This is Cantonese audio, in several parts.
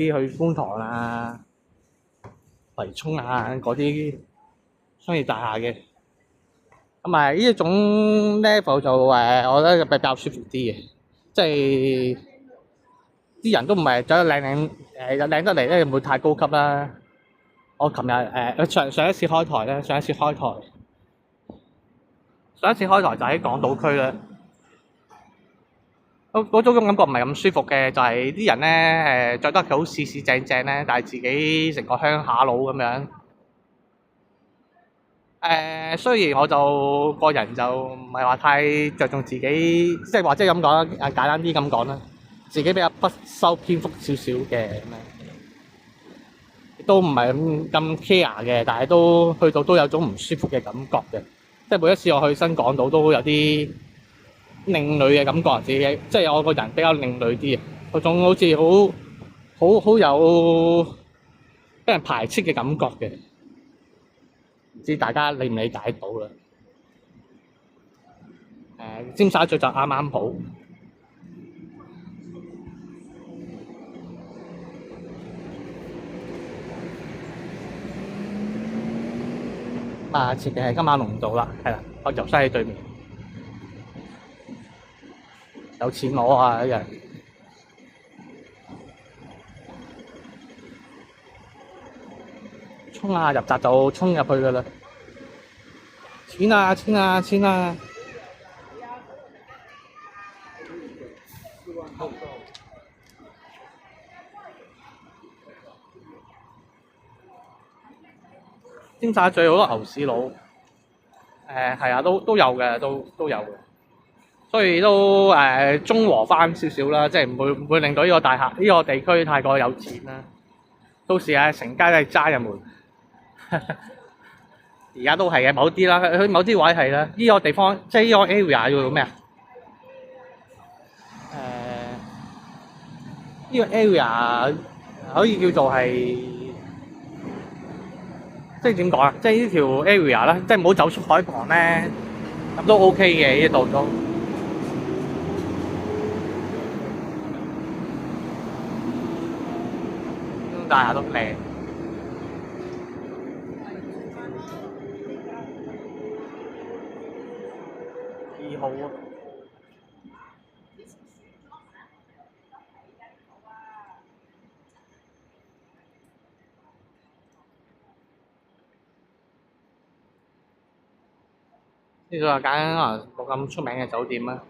啲去觀塘啊、葵涌啊嗰啲商業大廈嘅。咁啊，呢一種 level 就我覺得比較舒服啲嘅，即係啲人都唔係走得靚得嚟咧，唔會太高級啦。我琴日上一次開台咧，上一次開台就喺港島區咧，嗰種感覺唔係咁舒服嘅，就係啲人咧著得好四四正正咧，但係自己成個鄉下佬咁樣。雖然我就個人就唔係話太着重自己，即係或者咁講啦，簡單啲咁講啦，自己比較不修邊幅少少嘅咁樣，都唔係咁 care 嘅，但係都去到都有種唔舒服嘅感覺嘅，即係每一次我去新港島都有啲另類嘅感覺，自己即係我個人比較另類啲啊，嗰種好似好有俾人排斥嘅感覺嘅。唔知大家理唔理解到啦？尖沙咀就啱啱好。前面係金馬龍道啦，係啦，我就西喺對面，有錢攞啊！一日衝啊！入閘就衝入去噶啦，錢啊！錢啊！錢啊！尖沙咀好多牛屎佬，係啊，都有嘅，都有嘅，所以都中和翻少少啦，即係唔會令到呢個大廈呢個地區太過有錢啦。到時成街都係渣人們，而家都係嘅，某啲啦，佢某啲位係啦。呢個地方即係呢個 area 叫做咩啊？呢個 area 可以叫做係。即係點講啊？即係呢條 area 啦，即係唔好走出海旁咧，咁都 OK 嘅呢度都。大廈都靚。2號啊！呢度係間可能冇咁出名嘅酒店啦，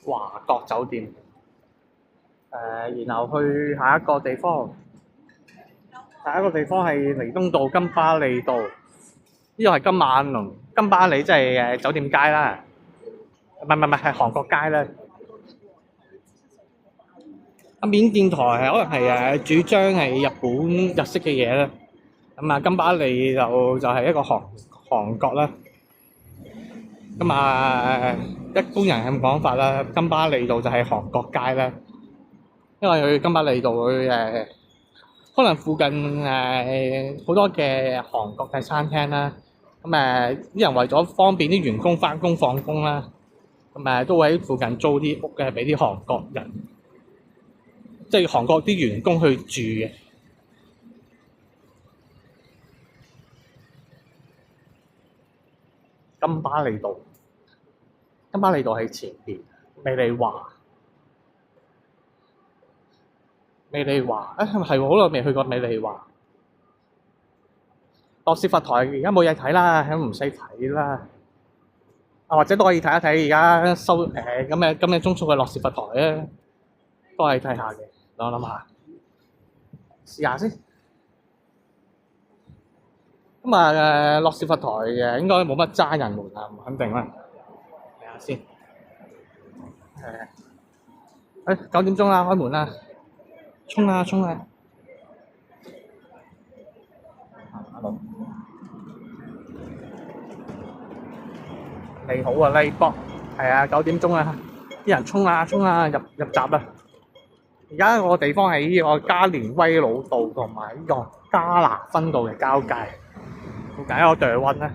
華國酒店。然後去下一個地方，係彌敦道金巴利道，呢個係金馬倫金巴利，即係酒店街啦。唔係係韓國街啦。緬甸台係可能係主張係日本日式嘅嘢啦。咁金巴利就係一個韓國啦。咁一般人咁講法啦，金巴利道就係韓國街啦。因為佢金巴利道佢可能附近好多嘅韓國嘅餐廳啦。咁啲人為咗方便啲員工返工放工啦，咁都會喺附近租啲屋嘅俾啲韓國人，即係韓國啲員工去住嘅。金巴利道喺前邊，美麗華係喎，好耐未去過美麗華。諾士佛台而家冇嘢睇啦，咁唔使睇啦。或者都可以睇一睇而家收咁嘅鐘數嘅諾士佛台啊，都可以睇下嘅。我諗下，試下先。咁諾士佛台應該冇乜渣人們啊，唔肯定啦。睇下先。9點鐘啦，開門啦，衝啊！你好啊，麗博，係啊，9點鐘啦，啲人衝啊入閘啦！而家個地方喺呢個加連威老道同埋呢個加拿分道嘅交界，附近一個對溫咧，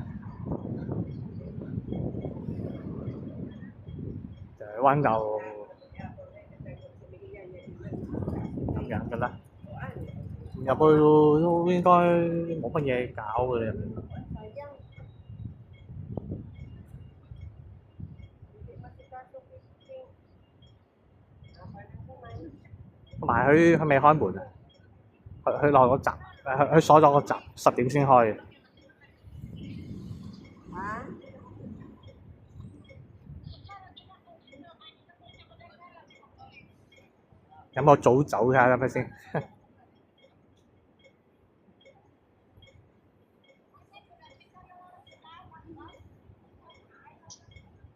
對溫就咁樣噶啦。入去都應該冇乜嘢搞嘅入面。同埋佢未開門啊！佢落個閘，佢鎖咗個閘，10點先開嘅。有冇早走㗎？係咪先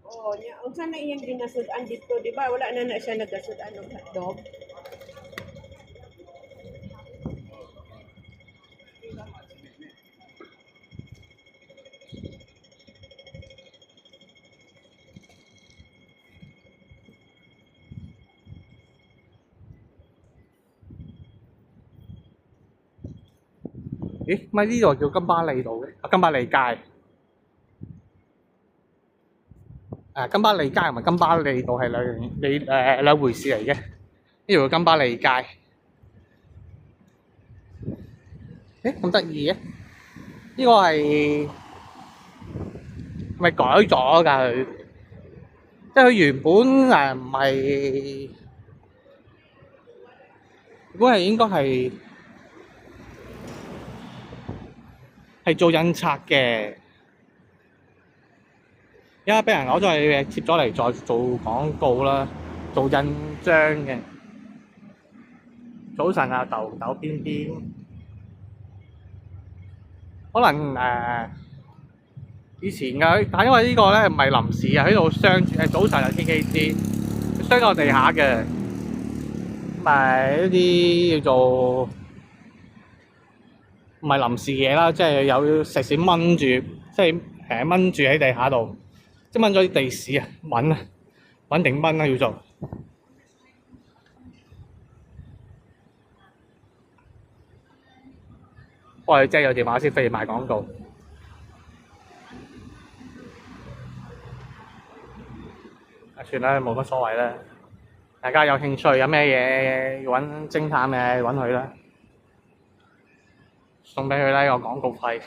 ？Oo, niya. Unsa na iyang ginasudan dito, di ba? Wala na siya nagasudan ng hotdog.咦？咪呢度叫金巴利道嘅？金巴利街。金巴利街同埋金巴利道係兩回事嚟嘅。呢度叫金巴利街。咁得意嘅？呢個係咪改咗㗎佢？即係佢原本唔係，如果係應該係做印刷嘅。而家俾人攞咗嚟貼咗嚟再做廣告啦，做印章嘅。早晨啊，豆豆邊邊，可能以前嘅，但因為呢個咧唔係臨時嘅，喺度鑲住。早晨啊，KKC鑲個地下嘅，咪一啲叫做唔係臨時嘢啦，即係有石屎掹住，即係掹住喺地下度。即係掹咗啲地屎啊，穩定掹啦要做。我哋即係有電話先飛賣廣告。算啦，冇乜所謂啦。大家有興趣，有咩嘢要揾偵探嘅揾佢啦，送俾佢啦個廣告費。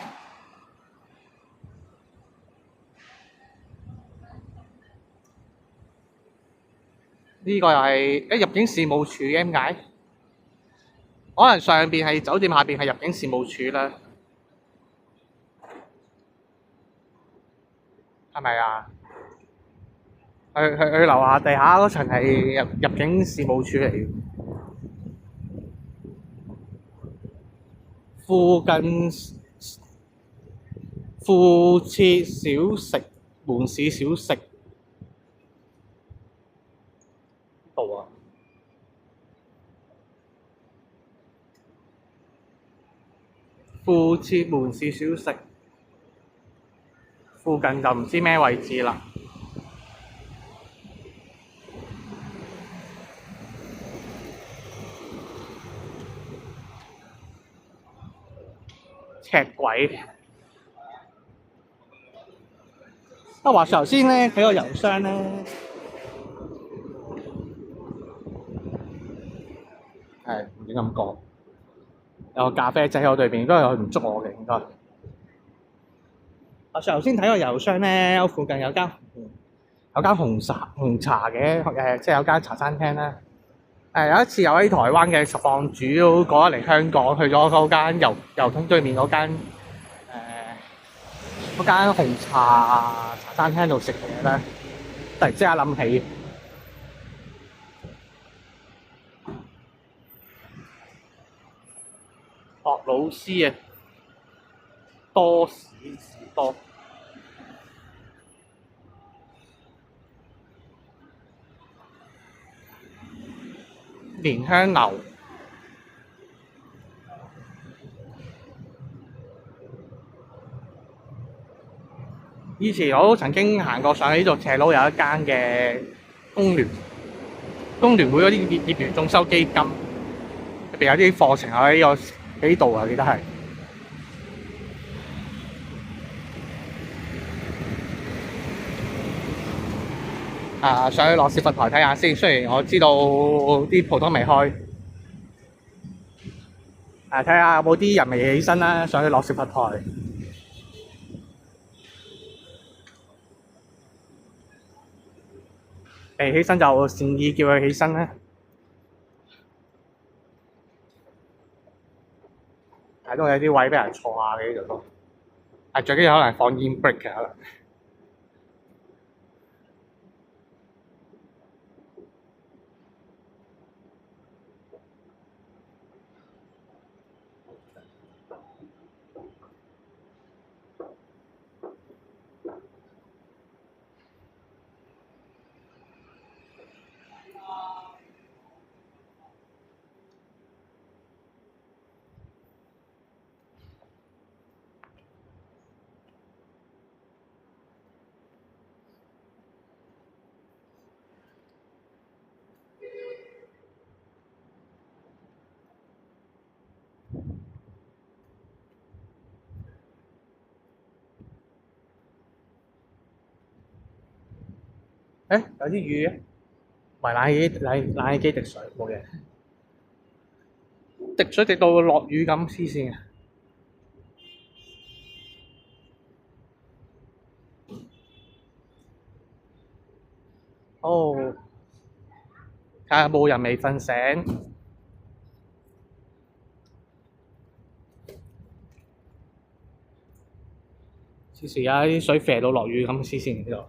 呢個又係入境事務處嘅，點解？可能上邊係酒店，下邊係入境事務處啦，係咪啊？佢樓下地下嗰層係入境事務處嚟嘅。附設小食門市小食度啊！附設門市小食附近就唔知咩位置啦。赤鬼話說頭先咧，睇個郵箱咧，唔知咁講，有個咖啡仔喺我對面，應該係佢唔捉我嘅應該。話說頭先睇個郵箱咧，我附近有間紅茶嘅，即係有間茶餐廳咧。有一次有喺台灣嘅實況主都過咗嚟香港，去咗嗰間郵筒對面嗰間紅茶餐廳度食嘢咧，突然之間諗起學老師啊，多士多蓮香樓。以前我都曾經行過上去呢度斜路有一間嘅工聯會嗰啲業員眾修基金，入邊有啲課程喺度啊，記得係。上去羅士佛台睇下先，雖然我知道啲鋪頭未開。睇下有冇啲人未起身啦，上去落食佛台。未起身就善意叫佢起身啦。都有啲位俾人坐下嘅呢度都。最緊要可能放煙 break 嘅可能。有啲雨嘅，唔係冷氣機滴水冇嘢，滴水滴到落雨咁黐線嘅。睇下冇人未瞓醒。黐線啊！啲水射到落雨咁黐線呢度。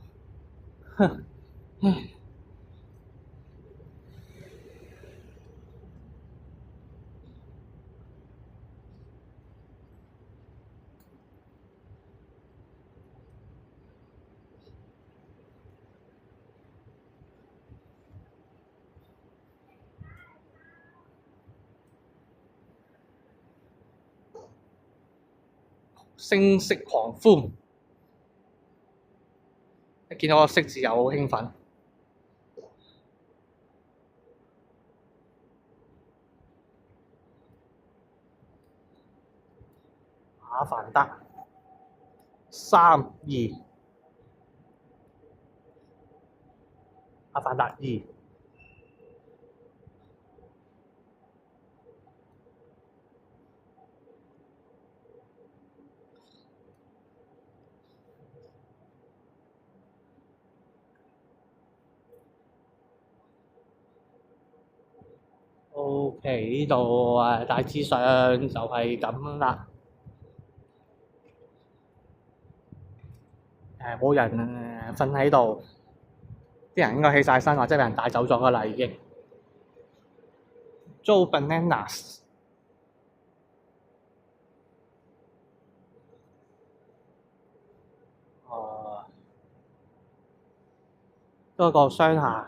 聲色狂歡，一見到個色字又好興奮。阿凡達3、2，阿凡達2。OK，呢度大致上就係咁啦。冇人瞓喺度，啲人應該起晒身或者俾人帶走咗㗎啦已經。Joe Bananas。多個商廈。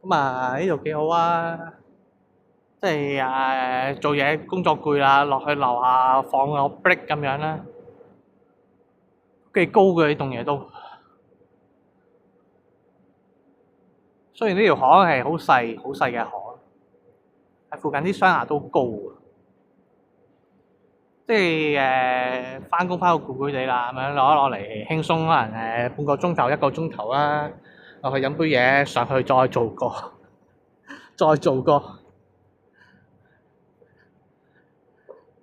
呢度幾好啊！即係做嘢工作攰啦，落去樓下放個 break 咁樣啦。幾高嘅呢棟嘢都。雖然呢條巷係好細嘅巷，但附近啲商廈都高啊。即係返工返到攰攰地啦，咁樣攞一攞嚟輕鬆，可能半個鐘頭、1個鐘頭啦，落去飲杯嘢，上去再做過，再做過。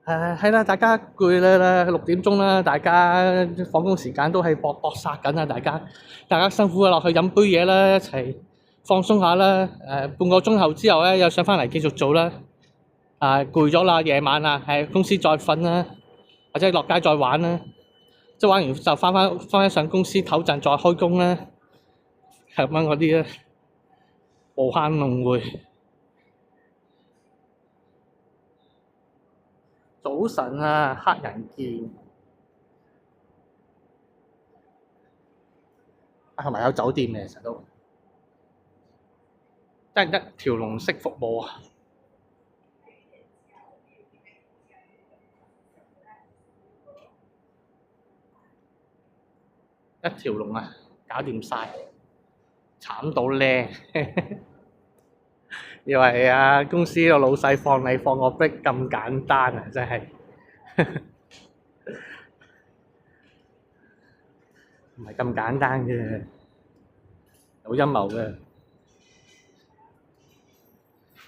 係啦，大家攰啦，6點鐘啦，大家放工時間都係搏殺緊啊！大家辛苦啊，落去飲杯嘢啦，一齊放鬆下啦。半個鐘後之後咧，又上返嚟繼續做啦。攰咗啦，夜晚啦，喺公司再瞓啦，或者落街再玩啦。即係玩完就返上公司唞陣，再開工啦。係咁樣嗰啲啦，無限輪迴。早晨啊，黑人見。同埋有酒店嘅，其實都真係一條龍式服務啊！一條龍啊，搞掂晒，慘到咧！以為公司個老細放你放個 break 咁簡單啊，真係唔係咁簡單嘅，有陰謀嘅。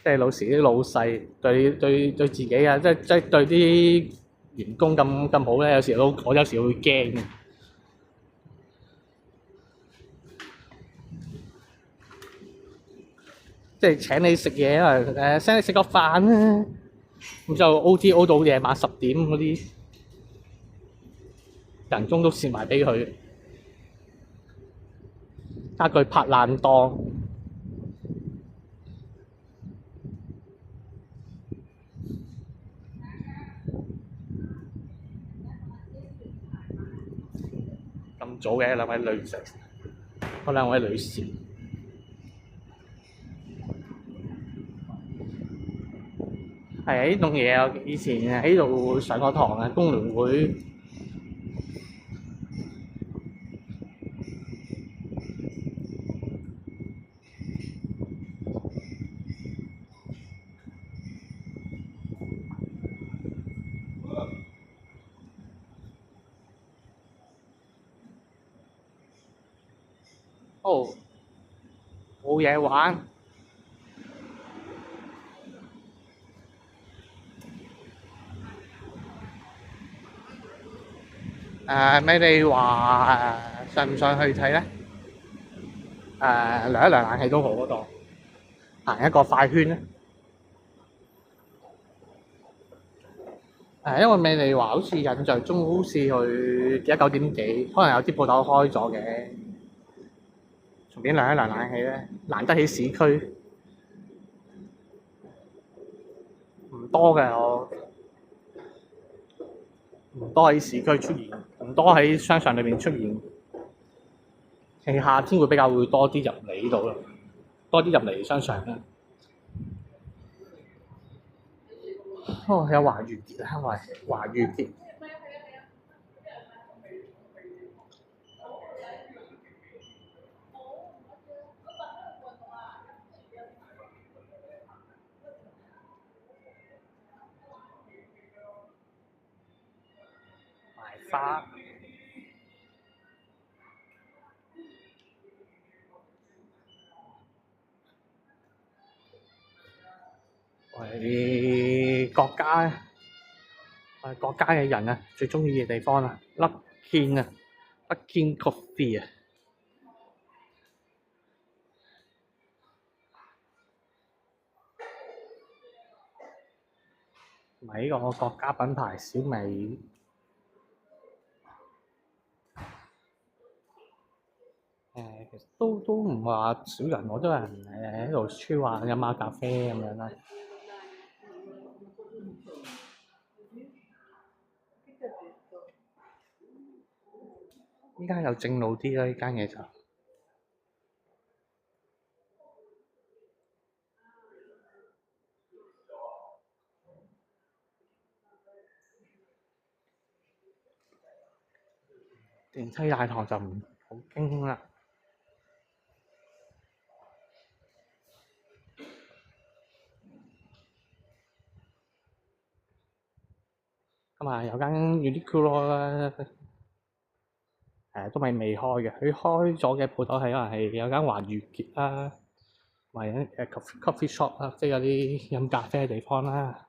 即係老時啲老細對自己啊，即係對啲員工咁好咧，我有時會驚嘅。即係請你食嘢啊，請你食個飯啦，咁就 O.T. 到夜晚10點嗰啲，人工都蝕埋俾佢，加佢拍爛檔。咁早嘅兩位女士，嗰兩位女士。係啊！呢棟嘢我以前喺度上過堂啊，工聯會。哦，冇嘢玩。你哋話上唔上去睇咧？涼一涼冷氣都好嗰度，行一個快圈咧。因為美利華好似印象中好似去而家9點幾，可能有啲鋪頭開咗嘅，順便涼一涼冷氣咧。難得喺市區，唔多嘅我。唔多喺市區出現，唔多喺商場裏面出現。係夏天會比較會多啲入嚟呢度咯，多啲入嚟商場啦。哦，有華御結啊，因為華御結。賣花。係國家嘅人啊，最中意嘅地方啊，Luckin 啊，Luckin Coffee 啊。同埋呢個國家品牌小米。其實都唔話少人，好多人喺度超話飲下咖啡咁樣啦。依家又正路啲啦，呢間嘢就。電梯大堂就唔好經啦。咁啊，有間 Uniqlo 啦，都係未開嘅。佢開咗嘅鋪頭係可能係有間華御結啦，同埋coffee shop 啦，即係有啲飲咖啡嘅地方啦。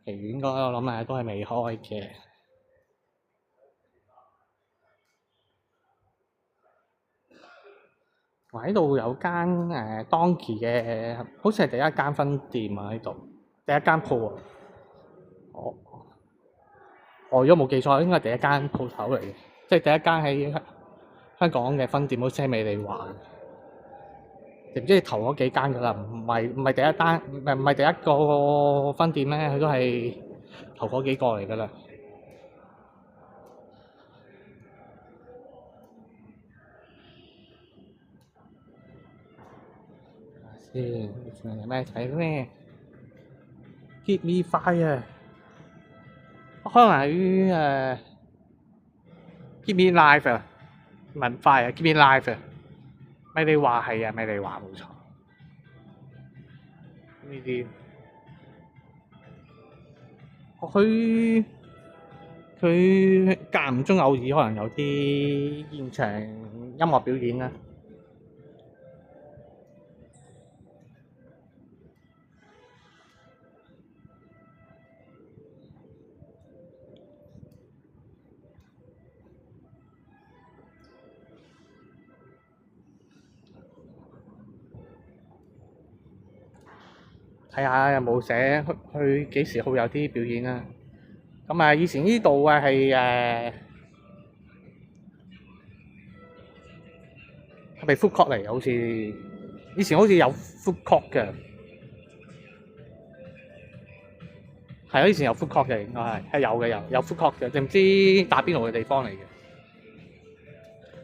其餘應該我諗都係未開嘅。我喺度有間Donkey 嘅，好似係第一間分店啊！喺度第一間鋪啊。我如果冇記錯，應該係第一間鋪頭嚟嘅，即係第一間喺香港嘅分店，好似係美利華嘅。唔知係頭嗰幾間㗎啦，唔係第一單，唔係第一個分店咧，佢都係頭嗰幾個嚟㗎啦。先，仲有咩睇咧 ？Give me fire，可能喺Give me life 啊，文化啊 ，Give me life 啊，美利華係啊，美利華冇錯。呢啲，佢間唔中偶爾可能有啲現場音樂表演啦。睇下有冇寫去幾時會有啲表演啦。咁啊，以前呢度啊係係咪 food court 嚟嘅？好似以前好似有 food court 嘅，係啊，以前有 food court 嘅，應該係有嘅，有 food court 嘅，定唔知打邊爐嘅地方嚟嘅。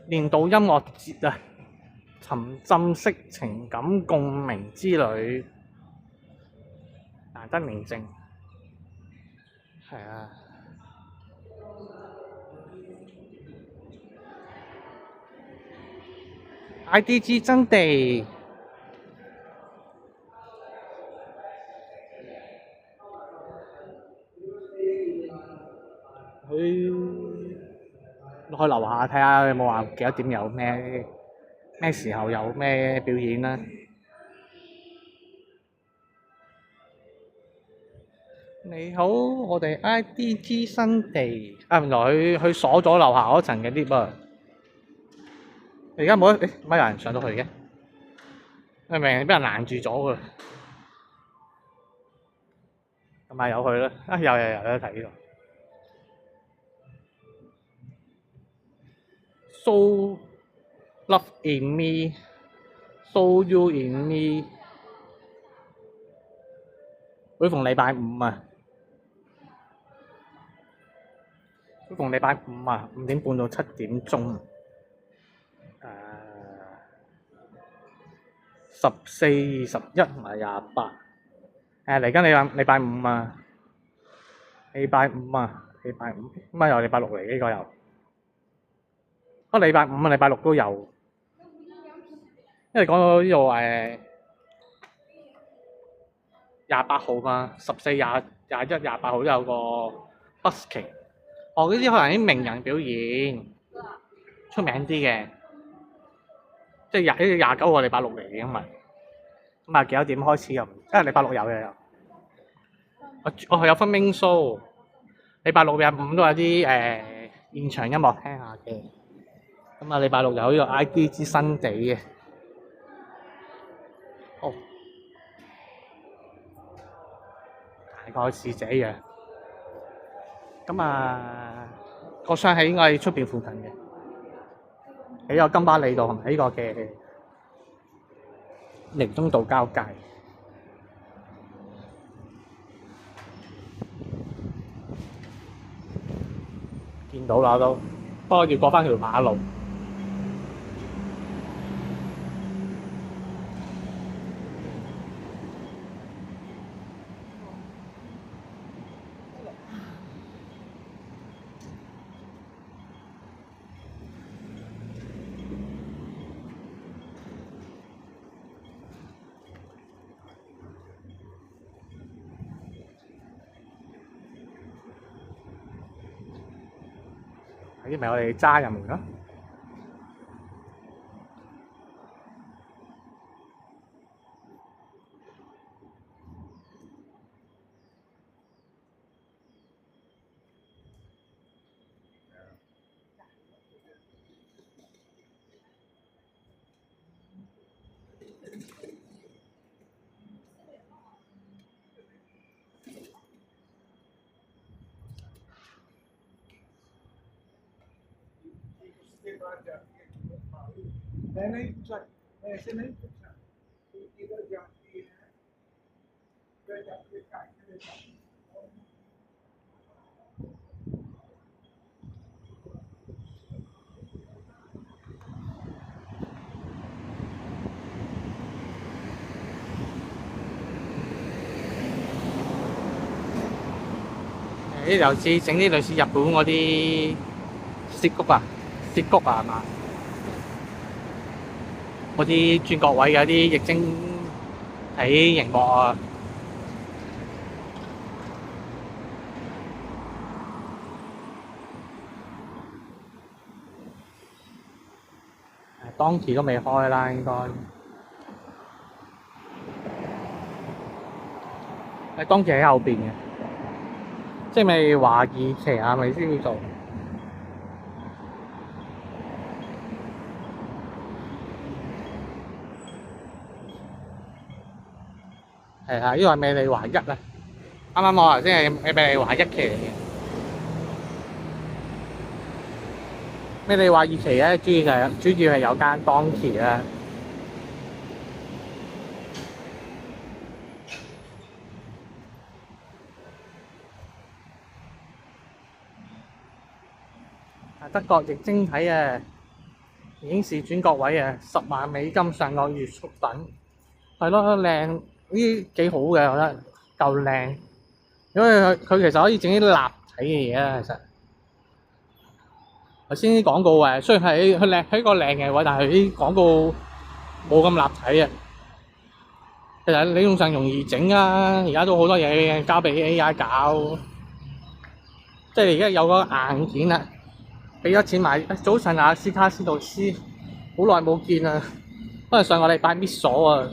年度音樂節啊，沉浸式情感共鳴之旅，難得寧靜，係啊。IDG 真地，佢落去樓下睇下有冇話幾多點有咩時候有咩表演啦。你好，我哋 IDG 新地啊，原來佢鎖咗樓下嗰層嘅 lift 啊！而家冇得，乜有人上到去嘅？明明俾人攔住咗㗎，咁咪有去啦！啊，有得睇呢度。So love in me, so you in me。每逢禮拜五啊，每逢禮拜五啊，5點半到7點鐘。14、21同埋28。嚟緊禮拜五啊，禮拜五咁啊又禮拜六嚟呢個又。禮拜五啊，禮拜六都有。因為講到呢度28號嘛，14、21、28號都有個 busking。呢啲可能啲名人表演，出名啲嘅，即係29號禮拜六嚟嘅，因為咁啊幾多點開始又？因為禮拜六有嘅又。我有分 main show，禮拜六、禮拜五都有啲現場音樂聽下嘅。咁啊，禮拜六有呢個 IDG 新地嘅。大概是這樣。咁啊，個商係應該喺出邊附近嘅，喺個金巴利道同埋呢個嘅寧中道交界。見到啦都，不過要過返條馬路。呢啲咪我哋揸入門咯。呢度似整啲類似日本嗰啲涉谷啊係嘛？嗰啲轉角位嘅啲液晶睇熒幕啊。當期都未開啦，應該。當期喺後邊嘅。即係咪華義旗啊？咪先叫做係啊，呢個係美麗華1啊，啱啱我頭先係美麗華1期嚟嘅。美麗華2期咧，主要係有間當期啦。德國液晶體啊，影視轉角位啊，10萬美金上個月速等，係咯，靚，呢啲幾好嘅，我覺得夠靚。因為佢其實可以整啲立體嘅嘢啦，其實頭先啲廣告誒，雖然係佢靚喺個靚嘅位，但係啲廣告冇咁立體啊。其實理論上容易整啊，而家都好多嘢交俾 AI 搞，即係而家有個硬件啦。俾咗錢買，早晨啊，斯卡斯杜斯，好耐冇見啊，可能上個禮拜 miss 咗啊，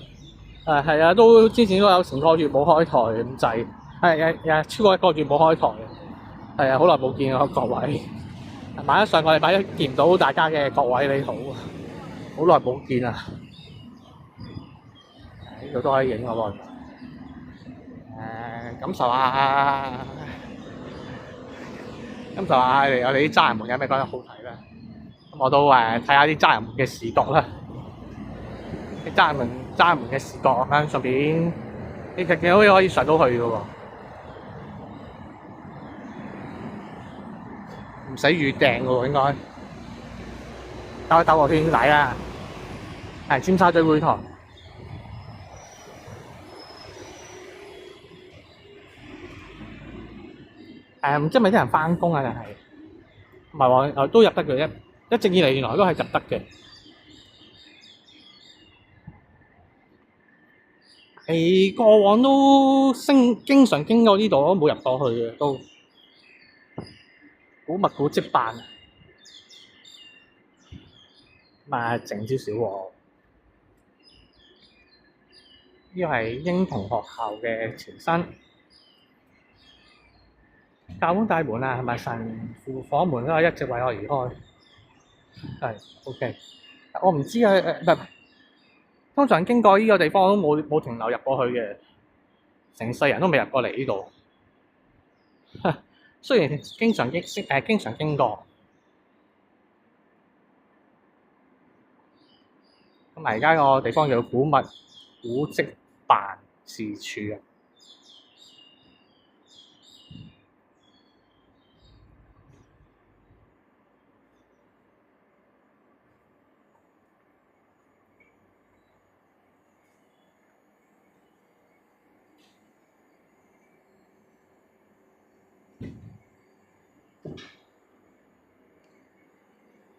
係啊，都之前都有成個月冇開台咁滯，係超過1個月冇開台，係啊，好耐冇見啊各位，萬一上個禮拜一見唔到大家嘅各位你好，好耐冇見啊，呢度都可以影喎，感受下。咁就話我哋啲揸人們有咩覺得好睇咧？咁我都睇下啲揸人們嘅視覺啦。啲揸人們嘅視覺咁樣順便，你其實可以上到去嘅喎，唔使預訂嘅喎應該。兜一兜個圈底啦，係尖沙咀會堂。唔知係咪啲人翻工啊？定係唔係話都入得嘅？一直以嚟原來都係入得嘅。係過往都經常經過呢度，都冇入過去嘅都。古物古蹟辦，咁啊靜少少喎。呢個係英童學校嘅前身。教會大門啊，係咪神父房門都係一直為我而開？係 OK。我唔知啊，唔係，通常經過呢個地方我都冇停留入過去嘅，成世人都未入過嚟呢度。雖然經常經過。咁而家個地方叫古物古蹟辦事處啊。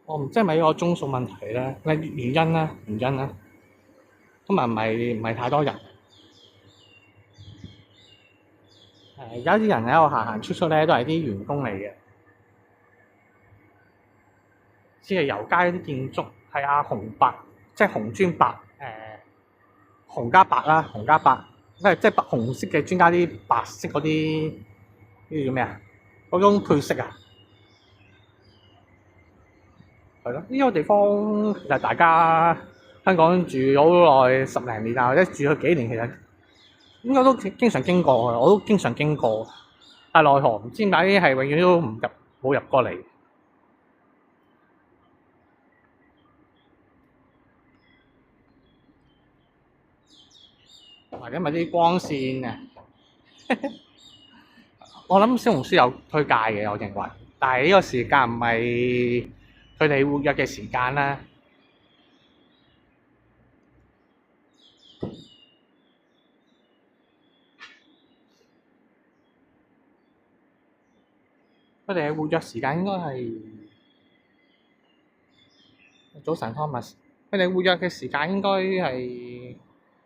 我唔知係咪呢個鐘數問題咧？原因啦，今日唔係太多人。而家啲人喺度行出咧，都係啲員工嚟嘅。即係油街啲建築係紅白，即係紅磚白，紅加白啦，紅加白，即係紅色嘅磚加啲白色嗰啲，呢啲叫咩啊？嗰種配色啊，係咯。呢個地方其實大家香港住咗好耐10零年啊，或者住咗幾年，其實應該都經常經過嘅，我都經常經過。但奈何唔知點解係永遠都冇入過嚟。或者咪啲光線啊，我諗小紅書有推介嘅，我認為，但係呢個時間唔係佢哋活躍嘅時間啦。佢哋嘅活躍時間應該係早晨 Thomas，佢哋活躍嘅時間應該係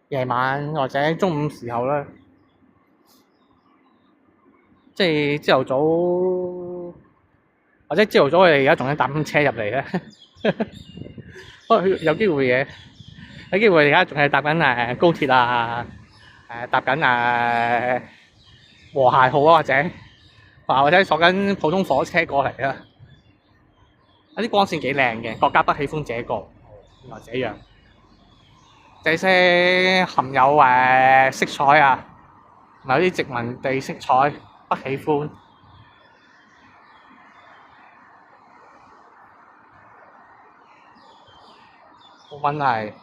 夜晚或者中午時候啦，即係朝頭早，或者朝頭早佢哋而家仲喺搭緊車入嚟咧，可能有機會嘅，有機會而家仲係搭緊高鐵啊，搭緊和諧號啊，或者坐緊普通火車過嚟啦。啲光線幾靚嘅，國家不喜歡這個，原來這樣。這些含有色彩啊，同埋有啲殖民地色彩，不喜歡。冇問題。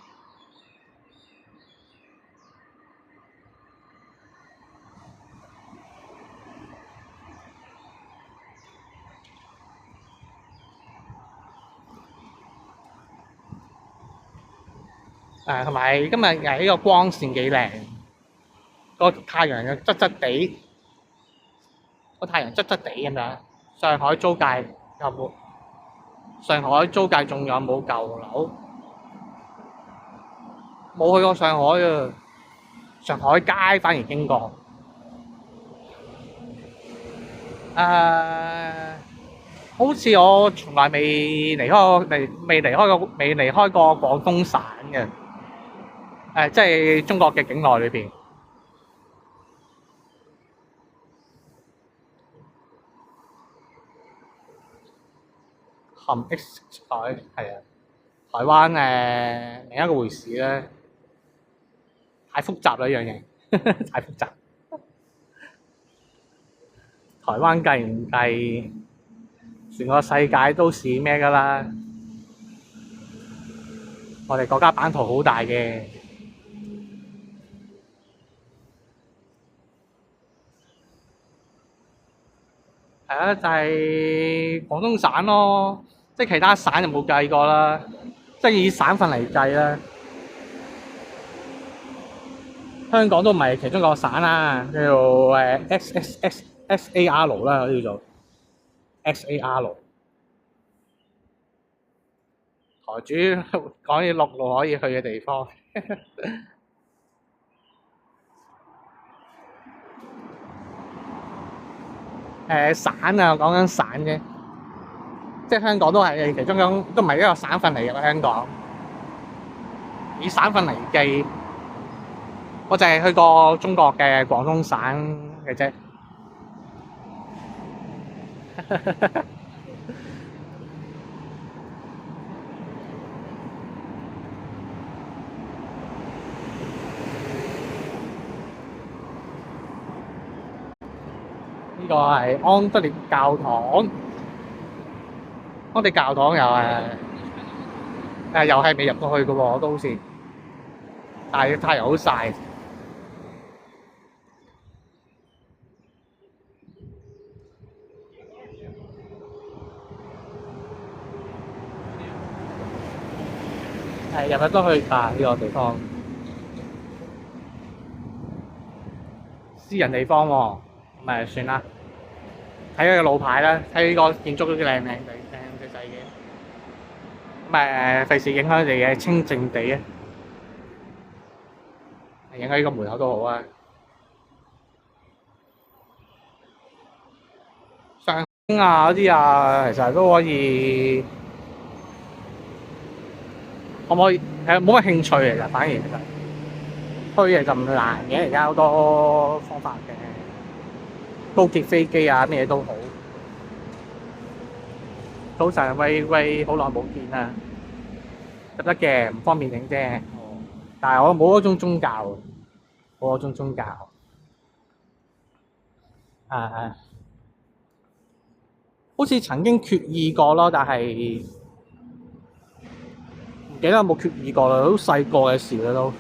同埋今日呢個光線幾靚，個太陽又質質地，咁樣。上海租界有冇？上海租界仲有冇舊樓？冇去過上海啊！上海街反而經過。好似我從來未離開過廣東省嘅。即係中國嘅境內裏邊，含 X 色彩係啊。台灣另一個回事咧，太複雜啦呢樣嘢，太複雜。台灣計唔計？全個世界都是咩㗎啦？我哋國家版圖好大嘅。係啊，就係廣東省咯，即係其他省就冇計過啦。即係以省份嚟計啦，香港都唔係其中一個省啦，叫做SAR 啦，叫做 SAR。台主講起陸路可以去嘅地方。省啊，講緊省啫，即係香港都係其中都唔係一個省份嚟嘅香港。以省份嚟計，我就係去過中國嘅廣東省嘅啫。呢個係安德烈教堂，安德烈教堂又係未入過去嘅喎，都好似，但係太陽好曬。日日都去呢個地方，私人地方喎，咪算啦。睇佢個路牌啦，睇呢個建築都幾靚仔嘅。咁費事影響你嘅清靜地啊，影喺呢個門口都好啊。上京啊嗰啲啊，其實都可以，可唔可以？冇乜興趣其實，反而其實去嘅就唔難嘅，而家好多方法嘅。高鐵、飛機啊，咩嘢都好。早晨，喂，好耐冇見啦，得嘅，唔方便影啫。但係我冇嗰種宗教，好似曾經決議過咯，但係唔記得有冇決議過啦，好細個嘅事啦都，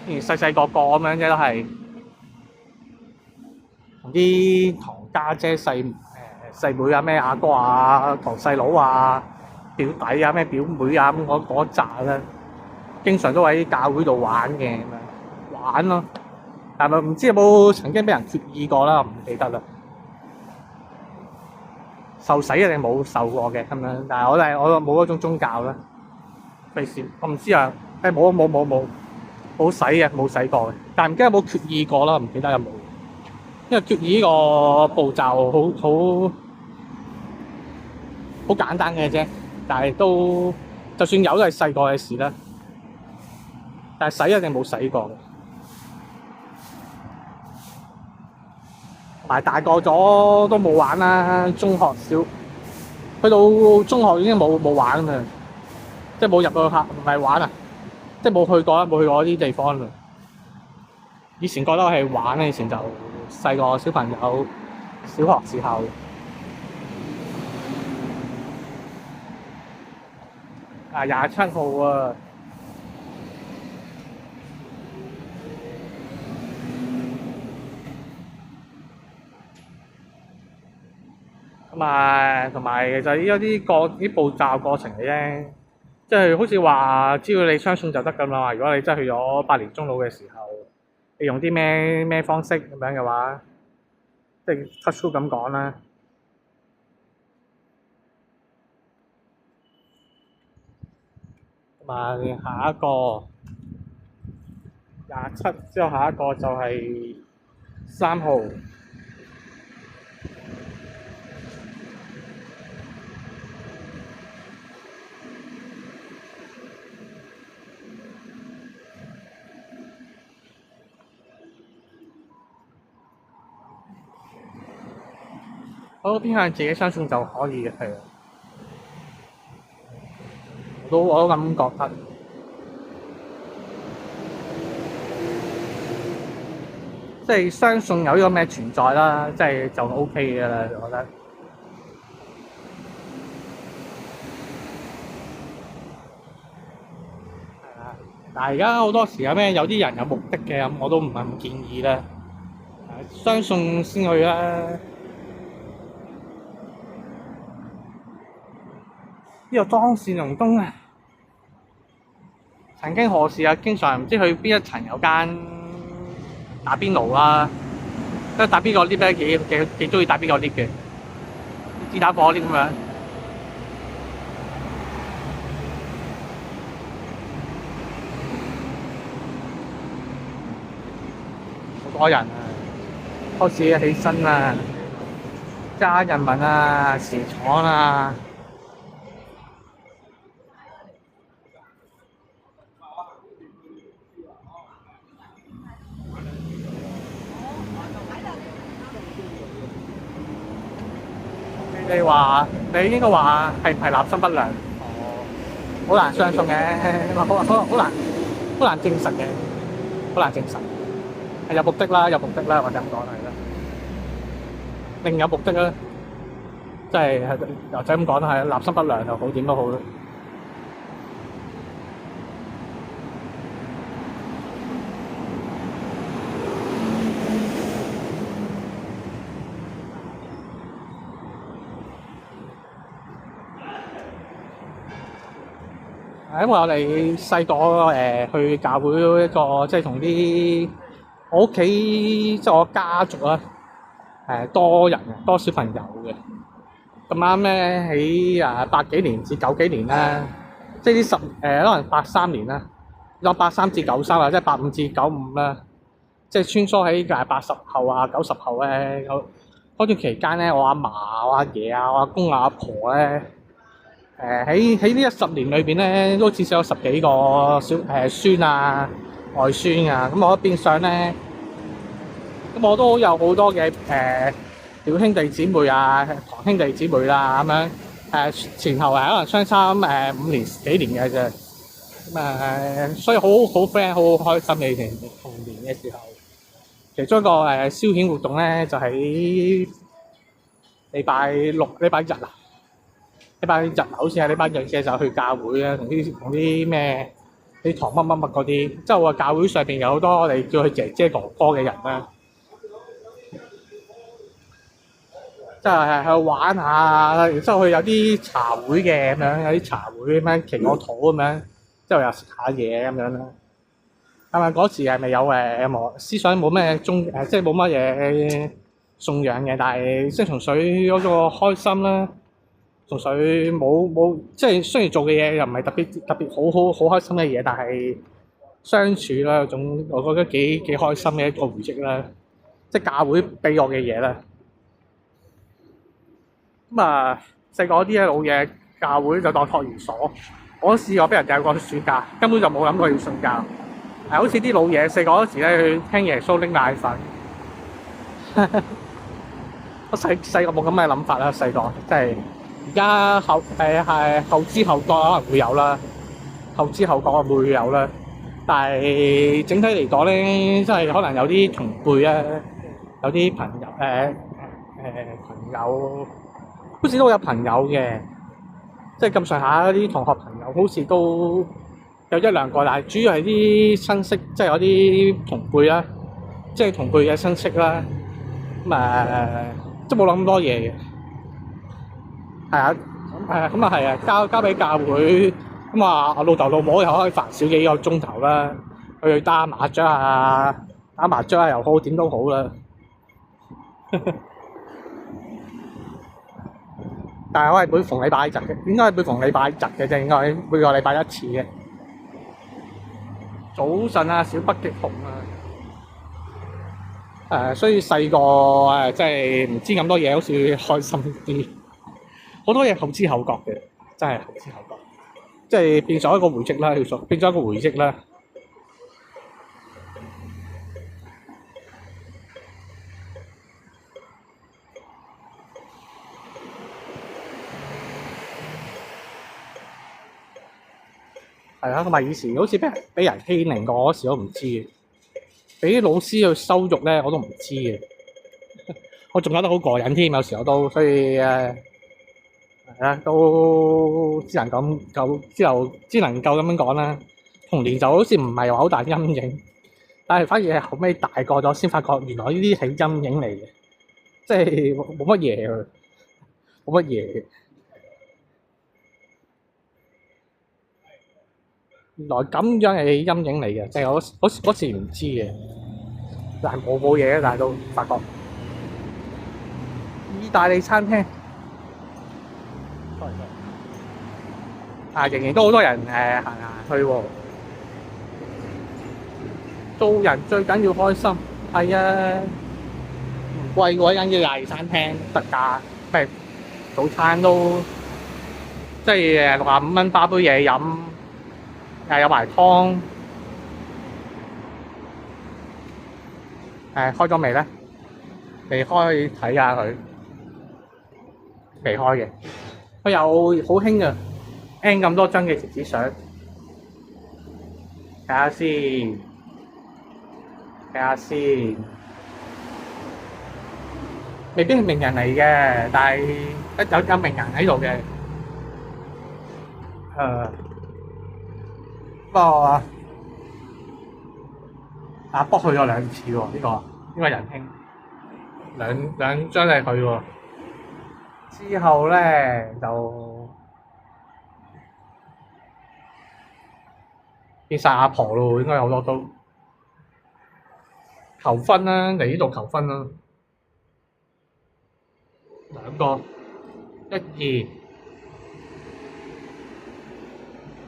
細個咁樣啫，都係。同啲堂家姐、細妹啊、咩阿哥啊、堂細佬啊、表弟啊、咩表妹啊咁嗰扎咧，經常都喺教會度玩嘅，玩咯。但係唔知有冇曾經俾人決議過啦？唔記得啦。受洗一定冇受過嘅咁樣，但係我冇嗰種宗教啦。費事我唔知啊。冇洗嘅，冇洗過嘅。但係唔記得有冇決議過啦？唔記得有冇。因為決議呢個步驟好簡單嘅啫，但係都就算有都係細個嘅事啦。但係洗一定冇洗過嘅，同埋大個咗都冇玩啦。中學去到中學已經冇玩啦，即係冇入到客，唔係玩啊，即係冇去過啲地方啦。以前覺得係玩咧，以前就細個小朋友小學時候。27號啊！同埋其實依家啲步驟過程嚟啫，即係好似話只要你相信就得㗎嘛。如果你真係去咗8年中老嘅時候，你用啲咩方式咁樣嘅話，即係 touch wood 咁講啦。同埋下一個27之後，下一個就係3號。我都偏向自己相信就可以嘅，係啊，我都咁覺得。即係相信有呢個咩存在啦，即係就 OK 嘅啦，我覺得。係啊，但係而家好多時有啲人有目的嘅，咁我都唔係咁建議啦。相信先去啦。呢個莊善龍東啊，曾經何時啊，經常唔知去邊一層有間打邊爐啦，即係打邊個 lift 咧，幾中意打邊個 lift 嘅，自打火 lift 咁樣。好多人啊，開始起身啊，加人民啊，時廠啊。你應該話係唔係立心不良？好難相信嘅，好難證實嘅，好難證實。係有目的啦，或者咁講係啦。另有目的啦，即係或者咁講係立心不良又好，點都好啦。因為我哋細個去教會一個，即係同啲我屋企即係我家族啦，多人多小朋友嘅。咁啱咧喺80幾年至90幾年啦，即係啲可能83年啦，有83至93啊，即係85至95啦，即係穿梭喺80後啊90後咧，嗰段期間咧，我阿嫲、我阿爺啊、我阿公啊、阿婆咧。喺呢10年裏邊咧，都至少有10幾個孫啊、外孫啊，咁我變相咧，咁我都有好多嘅表兄弟姊妹啊、堂兄弟姊妹啦咁樣，前後可能相差5年幾年嘅啫，咁所以好 friend，好開心嘅以前童年嘅時候。其中一個消遣活動咧，就喺禮拜日啊。禮拜日好似係禮拜日嘅時候去教會啊，同啲咩啲堂乜嗰啲，即係話教會上邊有好多我哋叫佢姐姐哥哥嘅人啦，即係去玩下，然之後佢有啲茶會嘅咁樣，有啲茶會咁樣祈個禱咁樣，之後又食下嘢咁樣啦。係咪嗰時係咪有思想冇咩即係冇乜嘢信仰嘅，但係即係純粹嗰個開心啦。純粹冇，即係雖然做嘅嘢又唔係特別好開心嘅嘢，但係相處啦，有種我覺得幾開心嘅一個回憶啦，即係教會俾我嘅嘢啦。咁細個啲老嘢教會就當託兒所，我都試過俾人掟過去暑假，根本就冇諗過要信教。好似啲老嘢細個嗰時咧去聽耶穌拎奶粉，我細個冇咁嘅諗法啦，細個即係。而家後知後覺可能會有啦，後知後覺會有啦。但係整體嚟講咧，即係可能有啲同輩啊，有啲朋友朋友，好似都有朋友嘅，即係咁上下嗰啲同學朋友，好似都有一兩個，但係主要係啲親戚，即係有啲同輩啦，即係同輩嘅親戚啦，即係冇諗咁多嘢嘅，係啊，咁啊係啊，交俾教會，咁啊我老豆老母又可以煩少幾個鐘頭啦，去打麻雀啊，又好，點都好啦。但係我係每逢禮拜日嘅，應該係每逢禮拜日嘅啫，應該每個禮拜一次嘅。早晨啊，小北極熊啊，所以細個即係唔知咁多嘢，好似開心啲，好多嘢後知後覺嘅，真係後知後覺，即係變咗一個回憶啦，變咗一個回憶啦。係啊，同埋以前好似俾人欺凌過嗰時，我都唔知嘅。俾啲老師去羞辱咧，我都唔知嘅。我仲覺得好過癮添，有時候都，所以係啊，都只能夠咁樣講啦。童年就好似唔係話好大陰影，但係反而係後尾大個咗先發覺，原來呢啲係陰影嚟嘅，即係冇乜嘢嘅，冇乜嘢嘅。原來咁樣係陰影嚟嘅，即係我嗰時唔知嘅，但係冇嘢嘅，但係都發覺意大利餐廳仍然都好多人行去喎。做人最緊要開心，係啊，唔貴嗰間意大利餐廳特價，早餐都即係65蚊包杯嘢飲。有埋湯，開咗未咧？未開，睇下佢，未開嘅。佢有好興嘅 ，N 咁多張嘅貼紙相，睇下先，未必係名人嚟嘅，但係有名人喺度嘅，不過阿卜去咗2次喎，呢個仁兄兩張係佢喎。之後咧就變晒阿婆咯，應該有好多都求婚啦，嚟呢度求婚啦，2個1、2。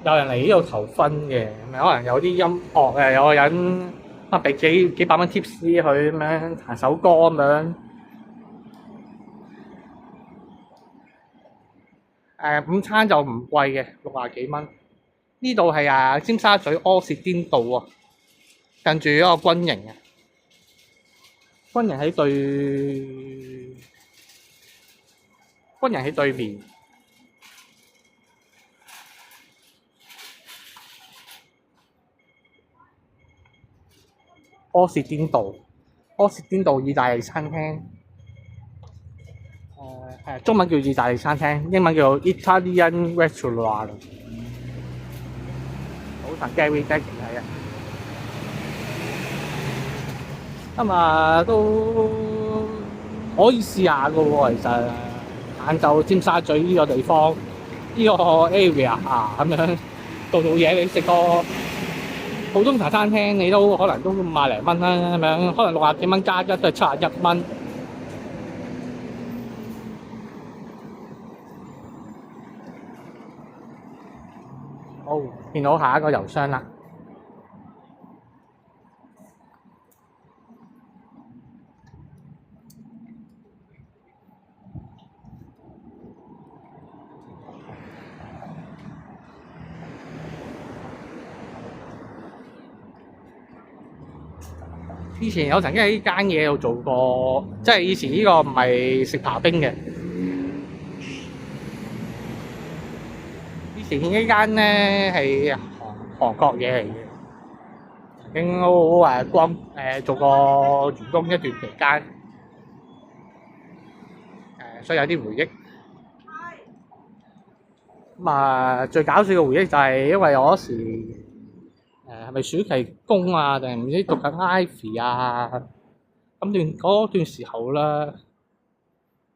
有人嚟呢度求婚嘅，咪可能有啲音樂有個人俾幾百蚊 tips 佢咁樣彈首歌咁樣。午餐就唔貴嘅，60幾蚊。呢度係尖沙咀柯士甸道啊，近住嗰個軍營啊。軍營喺對面。柯士甸道意大利餐廳，中文叫意大利餐廳，英文叫 Italian Restaurant。早晨 Gary Jack 係啊，都可以試下嘅喎，其實晏晝尖沙咀呢個地方，呢個 area 咁樣做嘢，你食個普通茶餐廳你都可能都50零蚊啦，咁樣可能60幾蚊加一都係71蚊。好，見到下一個郵箱啦。以前有曾經喺呢間嘢度做過，即係以前呢個唔係食刨冰嘅。以前呢間咧係韓國嘢嚟嘅，曾經都做過員工一段期間，所以有啲回憶。最搞笑嘅回憶就係因為我嗰時係咪暑期工啊，定係唔知讀緊 Ivy 啊？嗰段時候啦，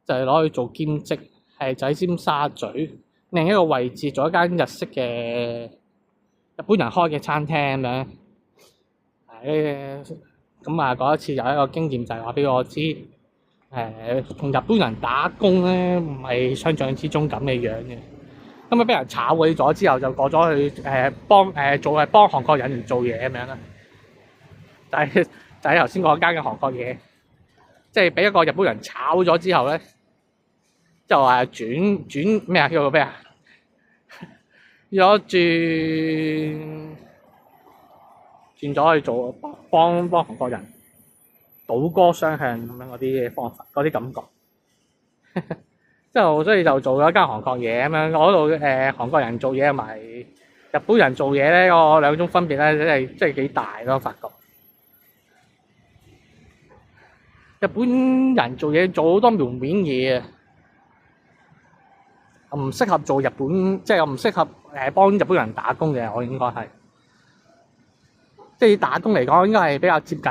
就係攞去做兼職，係就喺尖沙咀另一個位置做一間日式嘅日本人開嘅餐廳咁樣。嗰一次有一個經驗就係話俾我知，同日本人打工咧唔係想像之中咁嘅樣嘅。咁俾人炒鬼咗之後，就過咗去幫韓國人做嘢咁樣啦。就係頭先嗰間嘅韓國嘢，即係俾一個日本人炒咗之後咧，就轉咩啊？叫做咩啊？轉咗去做幫韓國人倒戈雙向咁樣嗰啲方法，嗰啲感覺。所以就做咗間韓國嘢咁樣，嗰度韓國人做嘢同埋日本人做嘢咧，個兩種分別咧，真係幾大咯，發覺。日本人做嘢做好多門面嘢啊，唔適合做日本，即係我唔適合幫日本人打工嘅，我應該係。即係打工嚟講，應該係比較接近即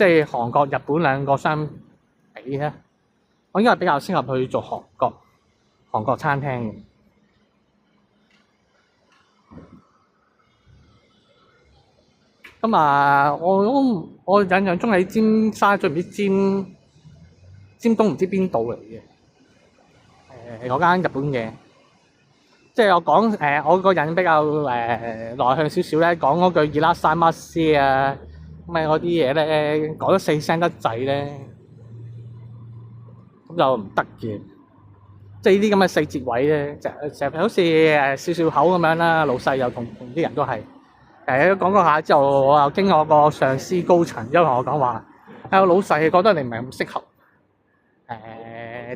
係韓國、日本兩個相比咧。我應該係比較適合去做韓國餐廳嘅。我印象中喺尖沙咀唔知尖東唔知邊度嚟嘅。嗰間日本嘢，即係我個人比較內向少少咧，講嗰句伊拉沙馬斯啊，嗰啲嘢咧講得細聲得滯咧。咁就唔得嘅，即係呢啲咁嘅細節位咧，成日好似笑笑口咁樣啦。老細又同啲人都係講過下之後，我又經我個上司高層，因為我講話老細覺得你唔係咁適合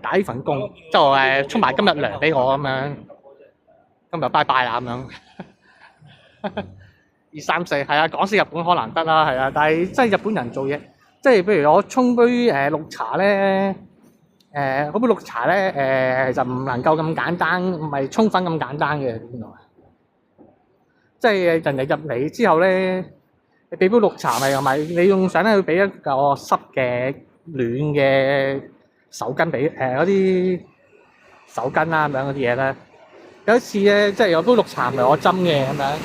打呢份工，就出埋今日糧俾我咁樣，今日拜拜啦咁樣。2、3、4係啊，講笑日本可能得啦，係啊，但係即係日本人做嘢，即係譬如我沖杯綠茶咧。嗰杯綠茶咧，就唔能夠咁簡單，唔係沖粉咁簡單嘅，原來。即係人哋入嚟之後咧，你俾杯綠茶咪你用上咧，要俾一個濕嘅暖嘅手巾俾嗰啲手巾啦咁樣嗰啲嘢咧。有一次咧，即係有杯綠茶唔係我斟嘅咁樣，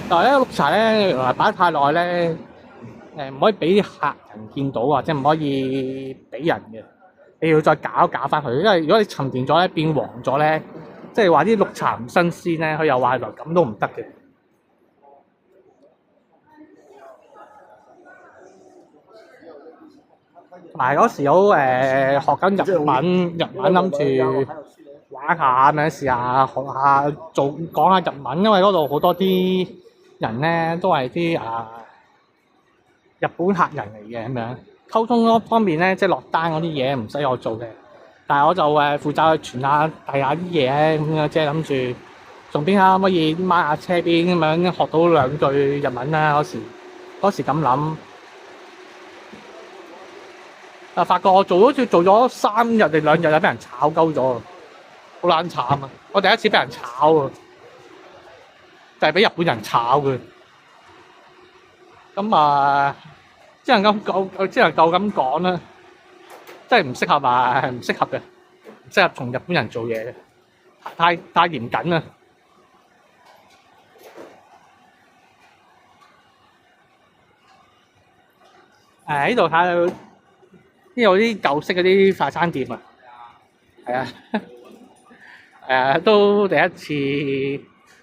但係咧綠茶咧原來擺太耐咧。唔可以俾客人見到，或者唔可以俾人嘅，你要再搞翻佢，因為如果你沉澱咗咧變黃咗咧，即係話啲綠茶唔新鮮咧，佢又話來咁都唔得嘅。同埋嗰時好學緊日文諗住玩下咁樣試下學下講下日文，因為嗰度好多啲人咧都係啲日本客人嚟嘅咁樣，溝通嗰方面咧，即係落單嗰啲嘢唔使我做嘅，但係我就負責去傳下遞下啲嘢咁樣，即係諗住順便可唔可以掹下車邊咁樣學到2句日文啦。嗰時咁諗，發覺我好似做咗3日定2日就俾人炒鳩咗，好撚慘啊！我第一次俾人炒啊，就係俾日本人炒嘅。只能夠咁講啦，真係唔適合啊，係唔適合嘅，唔適合同日本人做嘢嘅，太嚴謹啦。呢度睇下，呢度啲舊式嗰啲快餐店啊，係啊，都第一次。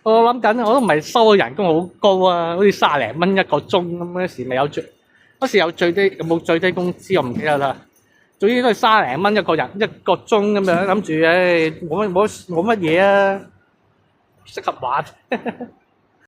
我諗緊，我都唔係收嘅人工好高啊，好似30零蚊一個鐘咁。嗰時咪有嗰時有最低，有冇最低工資我唔記得啦。總之都係30零蚊一個鐘咁樣，諗住冇乜嘢啊，適合玩。